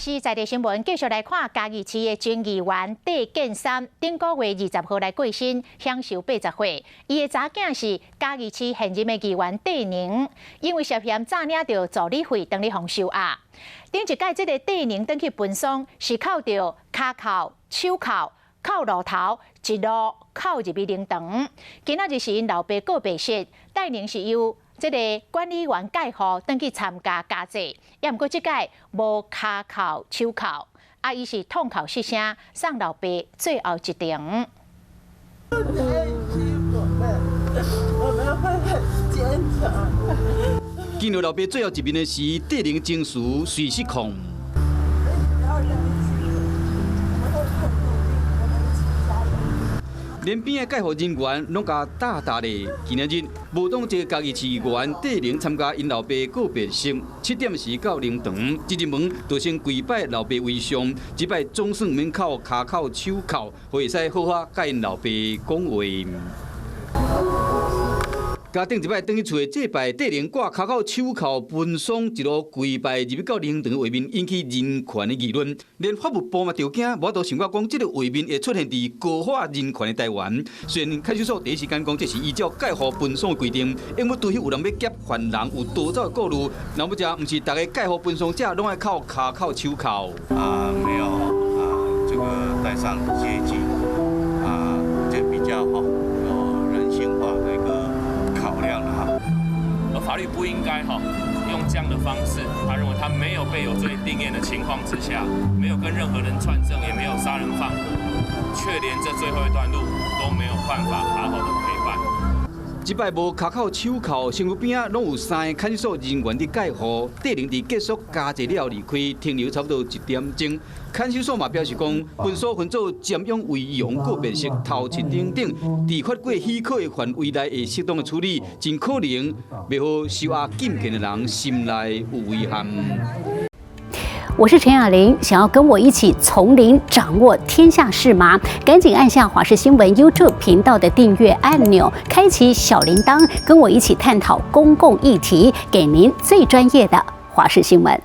是在地新闻，继续来看嘉义市的前议员戴建三，顶个月20号来过身，享受80岁。伊的查囝是嘉义市现任的议员戴宁，因为涉嫌诈领到助理费，当咧防收押。顶一届这个戴宁登去奔丧，是靠着骹铐、手铐。 靠路头，一路靠入去灵堂。今仔日是因老爸告别式，戴宁是由这个管理员介绍登去参加加祭，也毋过即届无骹铐、手铐，伊是痛哭失声，送老爸最后一程。我们会很坚强。见到老爸最后一面的是戴宁情绪随失控。 连边的介护人员拢甲大大的今日无当这嘉义市议员戴宁参加因老爸告别式，7点时到灵堂，一入门就先跪拜老爸为上，即摆总算免靠骹铐、手铐，会使好好甲因老爸讲话。 家顶一摆登去厝的祭拜，戴宁挂骹铐、手铐奔丧，一路跪拜入去到灵堂的画面，引起人权的议论。连法务部嘛着惊，无都想到讲，这个画面会出现伫高化人权的台湾。虽然看守所第一时间讲，这是依照介护奔丧的规定，因为对于有人要劫犯人、有逃走的顾虑，那么毋是大家介护奔丧者拢爱靠骹铐、手铐。没有这个戴上阶级这比较有人性化的一个。 而法律不应该用这样的方式，他认为他没有被有罪定谳的情况之下，没有跟任何人串证，也没有杀人放火，却连这最后一段路都没有办法好好的陪伴。即摆无骹铐、手铐，身躯边啊拢有3个看守所人员伫介护。戴宁伫结束加祭了离开，停留差不多1点钟。看守所嘛表示讲，分所分组瞻仰为用告别式头7点等，伫发过许可的范围内会适当的处理，真可能袂好受压禁见的人心内有遗憾。 我是陈雅玲，想要跟我一起从零掌握天下事吗？赶紧按下华视新闻 YouTube 频道的订阅按钮，开启小铃铛，跟我一起探讨公共议题，给您最专业的华视新闻。